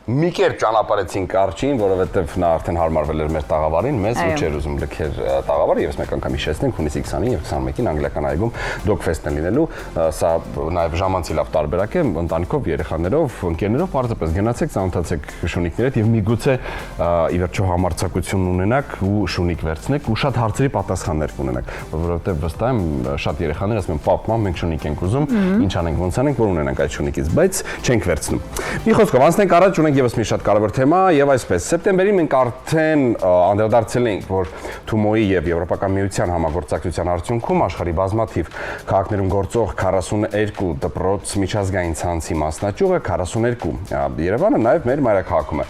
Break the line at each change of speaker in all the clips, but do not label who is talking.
մի կերպ ճանապարհեցինք Կարճին, որովհետև նա արդեն հարմարվել էր մեր տաղավարին, մեզ ու չէր ուզում լքեր տաղավարը, եւս մեկ անգամ հիշեցնենք, հունիսի 20-ին եւ 21-ին անգլիական այգում Dogfest-ն է լինելու, սա նաեւ ժամանցի լավ տարբերակ է, ընտանիքով, երեխաներով, ընկերներով պարզապես գնացեք, ծանոթացեք շունիկների հետ եւ միգուցե ի վերջո համարձակություն ունենաք ու շունիկ վերցնեք ու շատ հարցերի պատասխաններ կունենաք, որովհետև վստահ եմ շատ երեխաներ ասում են պապ, մամ, մենք շունիկ ենք ուզում, ինչ անենք, ոնց անենք, որ ունենանք այդ շունիկից, բայց չենք վերցնում։ Մի խոսքով անցնենք առաջ, ունենք եւս մի շատ կարևոր թեմա եւ այսպես սեպտեմբերին մենք արդեն անդրադարձել ենք, որ Թումոյի եւ Եվրոպական միության համագործակցության արդյունքում աշխարհի բազմաթիվ քաղաքներում գործող 42 դպրոց միջազգային ցանցի մասնաճյուղը 42 Երևանը նաեւ մեր մայրաքաղաքում է։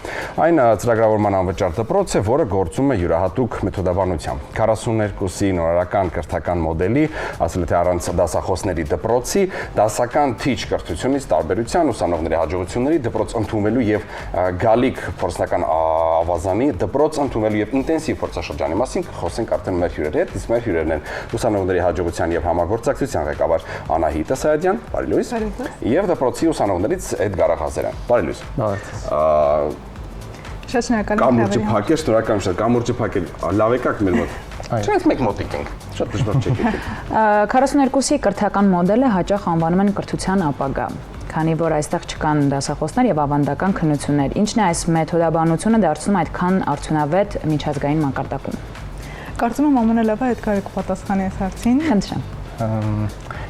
Այն ծրագրավորման անվճար դպրոց է, որը գործում է յուրահատուկ մեթոդաբանությամբ։ 42-ի նորարարական կրթական մոդելի, ասել թե առանց դասախոսների դպրոցի, դասական թիչ կրթությունից տարբերության ուսանողների հաջողությունների դպրոց ընդունվելու եւ գալիք փորձնական ավազանի դպրոց ընդունվելու եւ ինտենսիվ փորձաշրջանի մասին խոսենք արդեն մեր հյուրերի հետ, իսկ մեր հյուրերն են ուսանողների հաջողության եւ համագործակցության ղեկավար Անահիտ Ասայադյան, բարի լույս, եւ դպրոցի ուսանողներից Էդգար Ղազարյան, բարի լույս։
Շատ շնորհակալ եմ։
Կամուրջը փակել, շնորհակալ եմ շատ, կամուրջը փակել, լավ եկաք մեր մոտ։ Չենք մեկ մոտիկ ենք, շատ դժվար չէ եկել։
42-ի կրթական մոդելը հաճախ անվանում են կրթության ապագա, քանի որ այստեղ չկան դասախոսներ եւ ավանդական քննություններ։ Ինչն է այս մեթոդաբանությունը դարձնում այդքան արդյունավետ միջազգային մակարդակում։
Կարծում եմ ամենալավը Էդգարը կպատասխանի այս հարցին։
Խնդրեմ։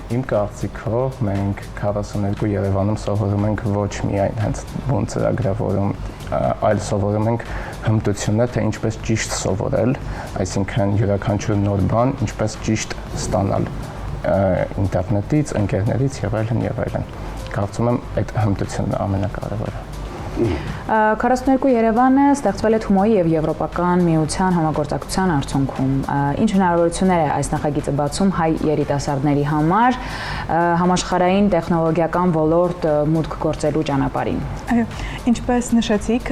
Իմ կարծիքով մենք 42 Երևանում սովորում ենք ոչ միայն հենց բուն ծրագրավորում, այլ սովորում ենք հմտությունը, թե ինչպես ճիշտ սովորել, այսինքն յուրաքանչյուր նոր բան ինչպես ճիշտ ստանալ ինտերնետից, ընկերներից եւ այլն։ Կարծում եմ այդ հմտությունն է ամենակարևորը։
42 Երևանը ստեղծվել է Թումոյի եւ Եվրոպական միության համագործակցության արդյունքում։ Ինչ հնարավորություններ է այս նախագիծը բացում հայ երիտասարդների համար համաշխարհային տեխնոլոգիական ոլորտ մուտք գործելու ճանապարհին։
Այո, ինչպես նշեցիք,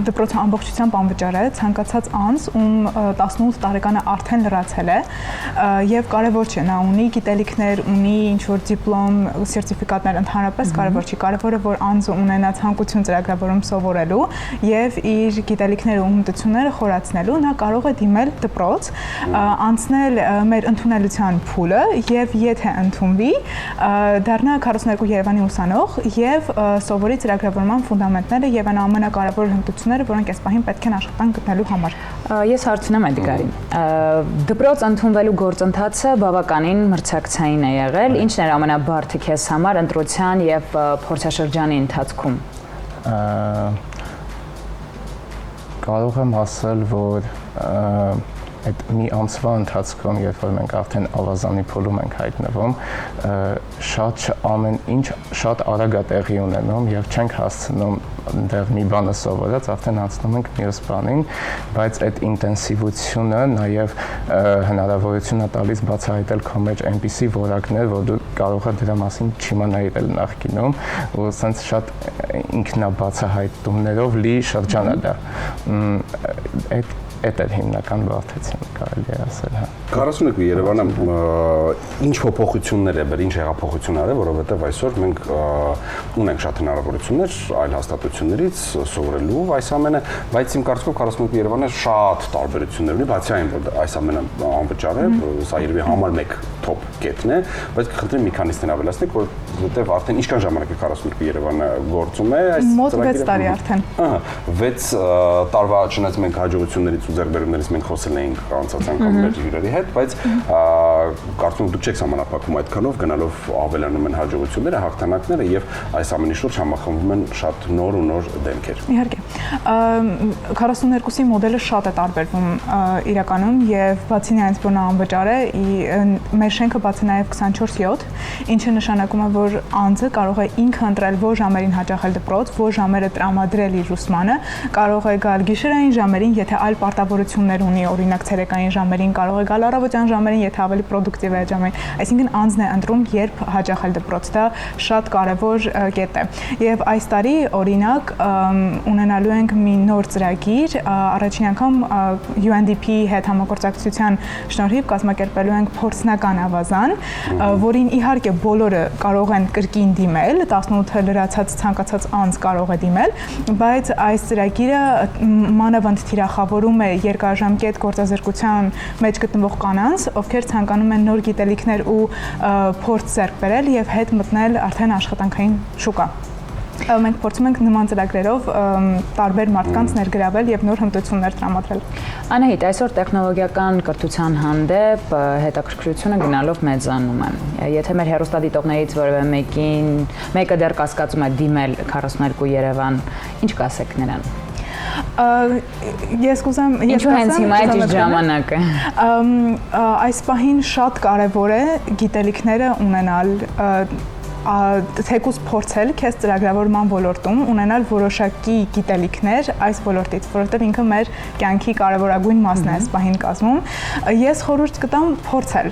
դպրոցը ամբողջությամբ անվճար է, ցանկացած անձ, ում 18 տարեկանը արդեն լրացել է, եւ կարեւոր չէ, նա ունի գիտելիքներ, ունի ինչ-որ դիպլոմ, սերտիֆիկատներ, ընդհանրապես կարեւոր չի, կարեւորը որ անձը ունենա ցանկություն ծրագրավորում սովորելու եւ իր գիտելիքները ու հմտությունները խորացնելու, նա կարող է դիմել դպրոց, անցնել մեր ընդունելության փուլը եւ եթե ընդունվի, դառնա 42 Երևանի ուսանող եւ սովորի ծրագրավորման ֆունդամենտները եւ այն ամենակարևոր հմտությունները, որոնք այս պահին պետք են աշխատանք գտնելու համար։
Ես հարցնում եմ Էդգարին։ Դպրոց ընդունվելու գործընթացը բավականին մրցակցային է եղել։ Ինչն էր ամենաբարդը քեզ համար ընտրության եւ փորձաշրջանի ընթացքում։
Կարող եմ ասել, որ այդ մի ամսվա ընթացքում, երբ որ մենք արդեն ավազանի փուլում ենք հայտնվում, ամեն ինչ շատ արագ է տեղի ունենում եւ չենք հասցնում դեռ մի բանը սովորած, արդեն հասնում ենք մյուս բանին, բայց այդ ինտենսիվությունը նաեւ հնարավորություն է տալիս բացահայտել քո մեջ այնպիսի որակներ, որ դու կարող ես դրա մասին չիմանայիր նախկինում, ու ասենց շատ ինքնաբացահայտումներով լի շրջան է դա։ Այդ հիմնական բարդությունը կարելի է ասել, հա։
42 Երևանը ինչ փոփոխություններ է բերել, ինչ հեղափոխություններ է, որովհետև այսօր մենք ունենք շատ հնարավորություններ այլ հաստատություններից սովորելու այս ամենը, բայց իմ կարծիքով 42 Երևանը շատ տարբերություններ ունի, բացի այն, որ այս ամենը անվճար է, սա երևի համար մեկ top կետն է, բայց կխնդրեմ մի քանիսն ավելացնեք, որովհետև արդեն ինչքան ժամանակ է 42 Երևանը գործում է այս
մոտ 6 տարի արդեն։
Ահա, 6 տարվա չնայած մենք հաջողություններից ու ձեռքբերումներից մենք խոսել էինք անցած անգամ մեր հյուրերի հետ, բայց կարծում եմ դուք չեք սահմանափակում այդքանով, գնալով ավելանում են հաջողությունները, հաղթանակները եւ այս ամենի շուրջ համախմբվում են շատ նոր ու նոր դեմքեր։
Իհարկե։ 42-ի մոդելը շատ է տարբերվում իրականում եւ բացի նրանից, որ նա անվճար է, մեր շենքը բաց է նաեւ 24/7, ինչը նշանակում է, որ անձը կարող է ինքը ընտրել որ ժամերին հաճախել դպրոց, որ ժամերը տրամադրել իր ուսմանը, կարող է գալ գիշերային ժամերին, եթե այլ պարտավորություններ ունի, օրինակ ցերեկային ժամերին, կարող է գալ առավոտյան ժամերին, եթե ավելի պրոդուկտիվ է ժամին։ Այսինքն անձն է ընտրում երբ հաճախել դպրոց, դա շատ կարևոր կետ է։ Եվ այս տարի օրինակ ունենալու ենք մի նոր ծրագիր, առաջին անգամ UNDP-ի հետ համագործակցության շնորհիվ կազմակերպելու ենք փորձնական ավազան, որին իհարկե բոլորը կարող են կրկին դիմել, 18 լրացած ցանկացած անձ կարող է դիմել, բայց այս ծրագիրը մանավանդ թիրախավորում է երկարաժամկետ գործազրկության մեջ գտնվող կանանց, ովքեր ցանկանում են նոր գիտելիքներ ու փորձ ձեռք բերել եւ հետ մտնել արդեն աշխատանքային շուկա։ Մենք փորձում ենք նման ծրագրերով տարբեր մարդկանց ներգրավել եւ նոր հմտություններ տրամադրել։
Անահիտ, այսօր տեխնոլոգիական կրթության հանդեպ հետաքրքրությունը գնալով մեծանում է։ Եթե մեր հեռուստադիտողներից որևէ մեկը դեռ կասկածում է դիմել 42 Երևան, ինչ կասեք նրան։
Ես կուզեմ
Ինչու հենց հիմա է ճիշտ ժամանակը։
Այս պահին շատ կարևոր է գիտելիքները ունենալ, թեկուզ փորձել քեզ ծրագրավորման ոլորտում, ունենալ որոշակի գիտելիքներ այս ոլորտից, որովհետև ինքը մեր կյանքի կարևորագույն մասն է այս պահին կազմում։ Ես խորհուրդ կտամ փորձել։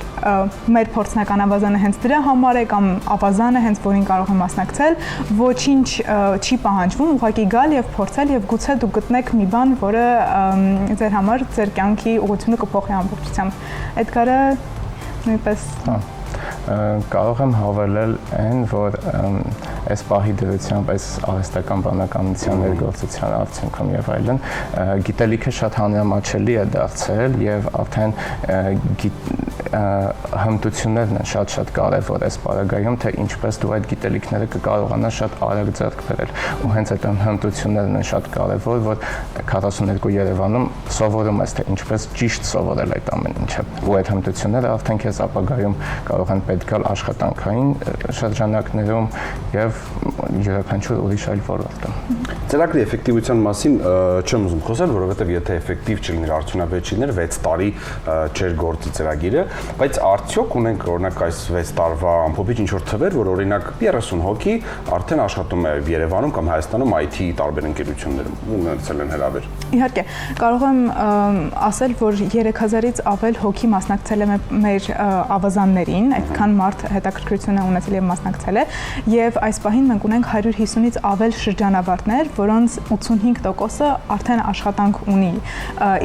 Մեր փորձնական ավազանը հենց դրա համար է կամ ավազանը հենց որին կարող եմ մասնակցել, ոչինչ չի պահանջվում, ուղղակի գալ եւ փորձել եւ գուցե դուք գտնեք մի բան, որը ձեր համար ձեր կյանքի ուղղությունը կփոխի ամբողջությամբ։ Էդգարը նույնպես
կարող եմ հավելել այն, որ այս պահի դրությամբ, այս արհեստական բանականության ներգործության արդյունքում եւ այլն, գիտելիքը շատ հանրամատչելի է դարձել եւ արդեն հմտություններն են շատ կարևոր այս պարագայում, թե ինչպես դու այդ գիտելիքները կկարողանաս շատ արագ ձեռք բերել։ Ու հենց այդ հմտություններն են շատ կարևոր, որ 42 Երևանում սովորում ես, թե ինչպես ճիշտ սովորել այդ ամեն ինչը։ Ու այդ հմտությունները արդեն քեզ ապագայում կարող են պետք գալ աշխատանքային շրջանակներում եւ յուրաքանչյուր ուրիշ այլ ոլորտում։
Ծրագրի էֆեկտիվության մասին չեմ ուզում խոսել, որովհետեւ եթե էֆեկտիվ չլիներ, արդյունավետ չլիներ, 6 տարի չէր գործի ծրագիրը, բայց արդյոք ունենք օրինակ այս 6 տարվա ամփոփիչ ինչ որ թվեր, որ օրինակ 30 հոգի արդեն աշխատում է Երևանում կամ Հայաստանում IT տարբեր ընկերություններում, ունեցել են հրավեր։
Իհարկե, կարող եմ ասել, որ 3000-ից ավել հոգի մասնակցել է մեր ավազաններին, այդքան մարդ հետաքրքրություն է ունեցել եւ մասնակցել է, եւ այս պահին մենք ունենք 150-ից ավել շրջանավարտներ, որոնց 85%-ը արդեն աշխատանք ունի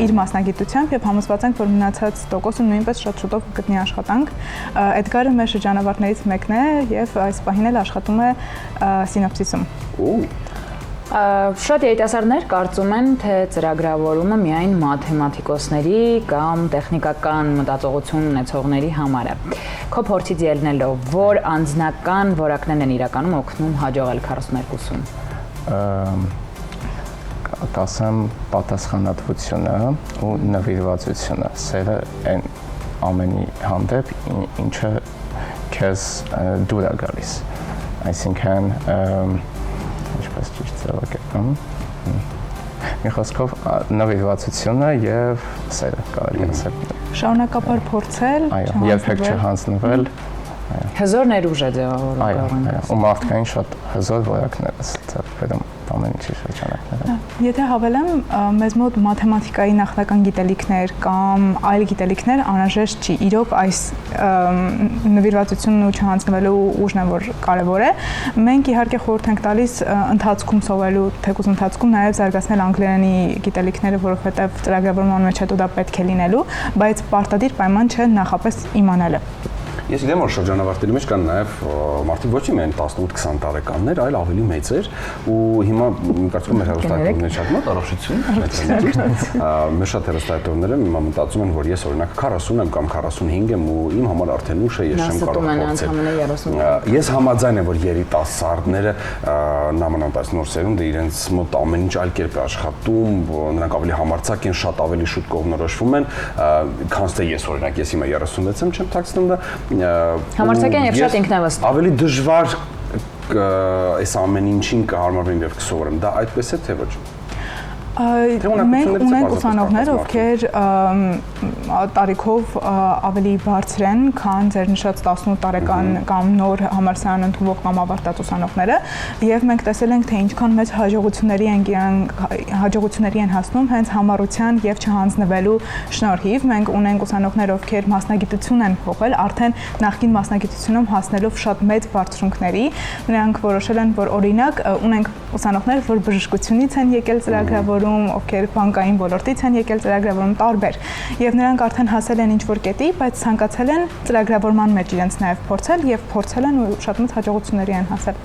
իր մասնագիտությամբ եւ համոզված ենք, որ մնացած տոկոսը նույնպես շատ շուտով կգտնի աշխատանք։ Էդգարը մեր շրջանավարտներից մեկն է եւ այս պահին էլ աշխատում է Սինոպսիսում։
Շատ երիտասարդներ կարծում են, թե ծրագրավորումը միայն մաթեմատիկոսների կամ տեխնիկական մտածողություն ունեցողների համար է։ Քո փորձից ելնելով, որ անձնական որակներն են իրականում օգնում հաջողել 42-ում։
Կասեմ պատասխանատվությունը ու նվիրվածությունը, սերը այն ամենի հանդեպ, ինչը քեզ դուր է գալիս։ Այսինքն ինչպես ճիշտ ձևակերպեմ։ Մի խոսքով նվիրվածությունը եւ սերը կարելի է ասել։
Շարունակաբար փորձել,
երբեք չհանձնվել։
Հզոր ներուժ է ձևավորում
կարող։ Ու մարդկային շատ հզոր որակներ է ձեռք բերում ամեն ինչի շրջանակներում։
Եթե հավելեմ, մեզ մոտ մաթեմատիկայի նախնական գիտելիքներ կամ այլ գիտելիքներ անհրաժեշտ չի։ Իրոք այս նվիրվածությունն ու չհանձնվելու ուժն է, որ կարևոր է։ Մենք իհարկե խորհուրդ ենք տալիս ընթացքում սովորելու, թեկուզ ընթացքում նաև զարգացնել անգլերենի գիտելիքները, որովհետև ծրագրավորման մեջ հետո դա պետք է լինելու, բայց պարտադիր պայման չէ նախապես իմանալը։
Ես գիտեմ, որ շրջանավարտների մեջ կան նաև մարդիկ ոչ միայն 18-20 տարեկաններ, այլ ավելի մեծեր ու հիմա կարծում եմ մեր հեռուստատիտողների շատ մոտ առողջություն, մեր շատ հեռուստատիտողները հիմա մտածում են, որ ես օրինակ 40 եմ կամ 45 եմ ու իմ համար արդեն ուշ է, ես չեմ կարող փորձել։ Ես համաձայն եմ, որ երիտասարդները նամանավանդ նոր սերունդը իրենց մոտ ամեն ինչ այլ կերպ է աշխատում, նրանք ավելի համարձակ են, շատ ավելի շուտ կողմնորոշվում են, քան թե ես օրինակ, ես հիմա 36 եմ, չեմ թաքցնում դա
համարձակեն եւ շատ ինքնավստահ։
Ավելի դժվար այս ամեն ինչին կհարմարվեմ եւ կսովորեմ։ Դա այդպես է թե ոչ։
Մենք ունենք ուսանողներ, ովքեր տարիքով ավելի բարձր են, քան ձեր նշած 18 տարեկան կամ նոր համալսարան ընդունող կամ ավարտած ուսանողները, եւ մենք տեսել ենք, թե ինչքան մեծ հաջողությունների են հասնում հենց համառության եւ չհանձնվելու շնորհիվ։ Մենք ունենք ուսանողներ, ովքեր մասնագիտություն են փոխել, արդեն նախկին մասնագիտությունում հասնելով շատ մեծ բարձրունքների, նրանք որոշել են, որ օրինակ ունենք ուսանողներ, որ բժշկությունից են եկել ծրագրավորում, ովքեր բանկային ոլորտից են եկել ծրագրավորում, տարբեր, եւ նրանք արդեն հասել են ինչ-որ կետի, բայց ցանկացել են ծրագրավորման մեջ իրենց նաեւ փորձել եւ փորձել են ու շատ մեծ հաջողությունների են հասել։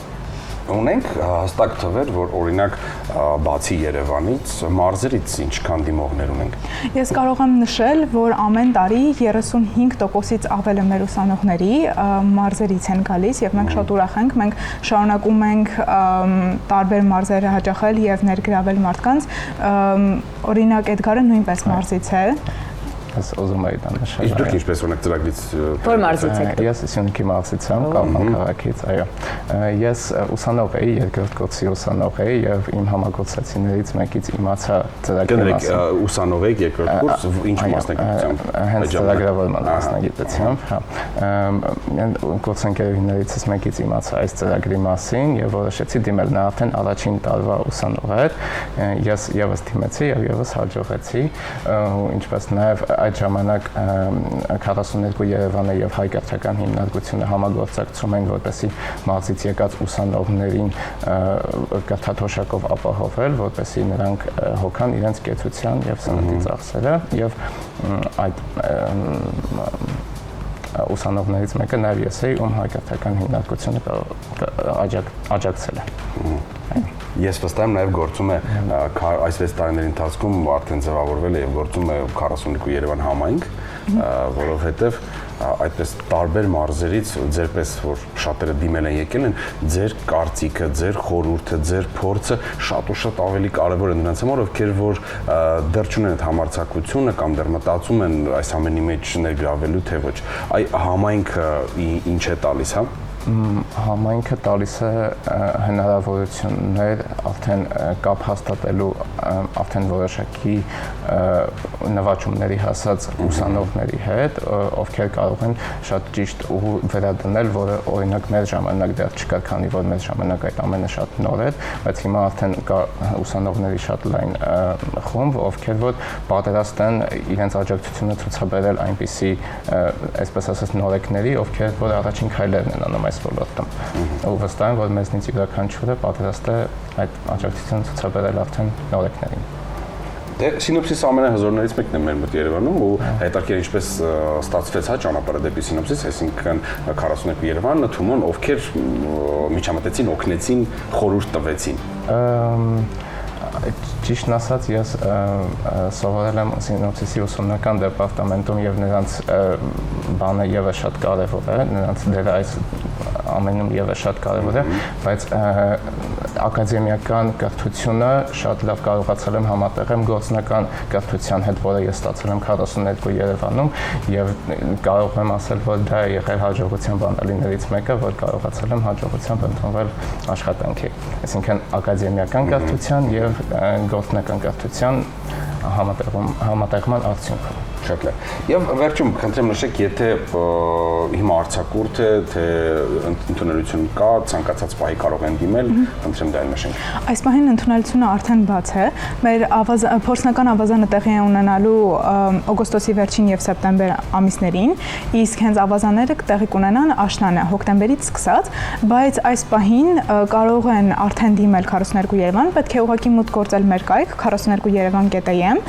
Ունենք հստակ թվեր, որ օրինակ բացի Երևանից, մարզերից ինչքան դիմողներ ունենք։
Ես կարող եմ նշել, որ ամեն տարի 35%-ից ավելը մեր ուսանողների մարզերից են գալիս եւ մենք շատ ուրախ ենք։ Մենք շարունակում ենք տարբեր մարզերը հաճախել եւ ներգրավել մարդկանց։ Օրինակ Էդգարը նույնպես մարզից է։
Ես ուզում եի դա նշել։
Իսկ դուք ինչպես ունեք ծրագրից
որ մարզից եք։
Ես Սյունիքի մարզից եմ, Կապան քաղաքից, այո։ Ես ուսանող էի, երկրորդ կուրսի ուսանող էի եւ իմ համագործակցիներից մեկից իմացա ծրագրի մասին։
Ուսանող եք երկրորդ կուրս, ինչ մասնագիտությամբ։
Հենց ծրագրավորման մասնագիտությամբ, հա։ Գործընկերուհիներիցս մեկից իմացա այս ծրագրի մասին եւ որոշեցի դիմել, նա արդեն առաջին տարվա ուսանող էր։ Ես եւս դիմեցի եւ եւս հաջողեցի, ինչպես նաեւ այդ ժամանակ 42 Երևանը եւ հայ կրթական հիմնարկությունը համագործակցում են, որպեսզի մարզից եկած ուսանողներին կրթաթոշակով ապահովել, որպեսզի նրանք հոգան իրենց կեցության եւ սննդի ծախսերը եւ այդ ուսանողներից մեկը նաեւ ես էի, ում հայ կրթական հիմնարկությունը աջակցել է։
Ես վստահ եմ նաև գործում է այս 6 տարիների ընթացքում արդեն ձևավորվել է եւ գործում է 42 Երևան համայնք, որովհետեւ այդպես տարբեր մարզերից ձերպես որ շատերը դիմել են եկել են, ձեր կարծիքը, ձեր խորհուրդը, ձեր փորձը շատ ու շատ ավելի կարևոր է նրանց համար, ովքեր որ դեռ չունեն այդ համարձակությունը կամ դեռ մտածում են այս ամենի մեջ ներգրավելու թե ոչ։ Այ համայնքը ինչ է տալիս, հա։
Համայնքը տալիս է հնարավորություններ արդեն կապ հաստատելու արդեն որոշակի նվաճումների հասած ուսանողների հետ, ովքեր կարող են շատ ճիշտ ու վերադնել, որը օրինակ մեր ժամանակ դեռ չկար, քանի որ մեր ժամանակ այդ ամենը շատ նոր էր, բայց հիմա արդեն կա ուսանողների շատ լայն խումբ, ովքեր որ պատրաստ են իրենց աջակցությունը ցուցաբերել այնպիսի, այսպես ասած, նորեկների, ովքեր որ առաջին քայլերն են անում ոլորտում։ Ու վստահ եմ, որ մեզնից յուրաքանչյուրը պատրաստ է այդ աջակցությունը ցուցաբերել արդեն նորեկներին։
Դե սինոպսիսը ամենահզորներից մեկն է մեր մոտ Երևանում ու հետաքրքիր ինչպես ստացվեց հա ճանապարհը դեպի սինոպսիս, այսինքն 42 Երևան, Թումոն, ովքեր միջամտեցին, օգնեցին, խորհուրդ տվեցին։
Ճիշտն ասած, ես սովորել եմ սինոպսիսի ուսումնական դեպարտամենտում եւ նրանց բանը եւս շատ կարեւոր է, նրանց դերը այս ամենում եւս շատ կարեւոր է, բայց ակադեմիական կրթությունը շատ լավ կարողացել եմ համատեղել գործնական կրթության հետ, որը ես ստացել եմ 42 Երևանում եւ կարող եմ ասել, որ դա եղել հաջողության բանալիներից մեկը, որ կարողացել եմ հաջողությամբ ընդունվել աշխատանքի։ Այսինքն ակադեմիական կրթության եւ գործնական կրթության համատեղման արդյունքում։
Շատ լավ։ Եվ վերջում խնդրեմ նշեք, եթե հիմա արձակուրդ է, թե ընդունելություն կա, ցանկացած պահի կարող են դիմել, խնդրեմ դա նշենք։
Այս պահին ընդունելությունը արդեն բաց է։ Մեր փորձնական ավազանը տեղի է ունենալու օգոստոսի վերջին եւ սեպտեմբեր ամիսներին, իսկ հենց ավազանները տեղի կունենան աշնանը, հոկտեմբերից սկսած, բայց այս պահին կարող են արդեն դիմել 42 Երևան, պետք է ուղղակի մուտք գործել մեր կայք 42yerevan.am,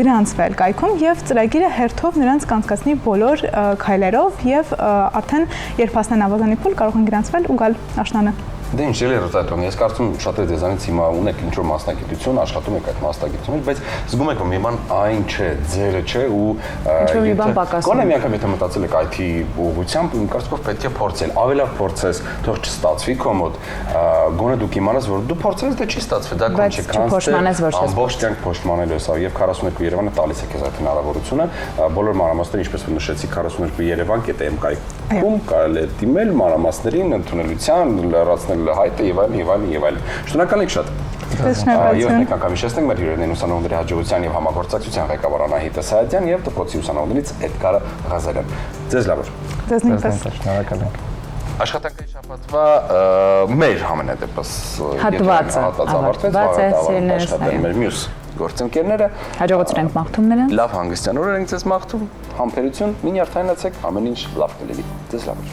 գրանցվել կայքում եւ ծրագիրը հերթով նրանց կանցկացնի բոլոր քայլերով եւ արդեն երբ հասնեն ավազանի փուլ կարող են գրանցվել ու գալ աշնանը։
Դե ինչ էլի ռոտատոն, ես կարծում շատերը դեզանից հիմա ունեք ինչ-որ մասնագիտություն, աշխատում եք այդ մասնագիտությունից, բայց զգում եք, որ մի բան այն չէ, ձերը չէ ու
ինչ-որ մի բան պակասում։
Գոնե մի անգամ եթե մտածել եք IT ուղղությամբ, իմ կարծիքով պետք է փորձել, ավելի լավ փորձես, թող չստացվի քո մոտ, գոնե դու կիմանաս, որ դու փորձես, դե չի ստացվի, դա քո չի կանցնի, ամբողջ կյանք փոշմանելու ես, եւ 42 Երևանը տալիս է քեզ այդ հնարավորությունը, բոլոր մանրամասները, ինչպես որ նշեցի, 42yerevan.am կայք Կայքում կարելի է դիմել մանրամասներին, ընդունելության, լրացնել հայտը եւ այլն։ Շնորհակալ ենք շատ։ Եվ մեկ անգամ հիշեցնենք մեր հյուրերն ուսանողների հաջողության եւ համագործակցության ղեկավար Անահիտ Սայաթյան եւ դպրոցի ուսանողներից Էդգար Ղազարյան։ Ձեզ լավ օր։
Ձեզ նույնպես։
Շնորհակալ ենք։
Աշխատանքային շաբաթվա մեր համենայնդեպս
հատվածը ավարտվեց,
մեր մյուս գործընկերները
հաջողություն ենք մաղթում նրանց։
Լավ հանգստյան օրեր ենք ձեզ մաղթում, համբերություն, մինի արդյունացեք, ամեն ինչ լավ կլինի։ Ձեզ լավ օր։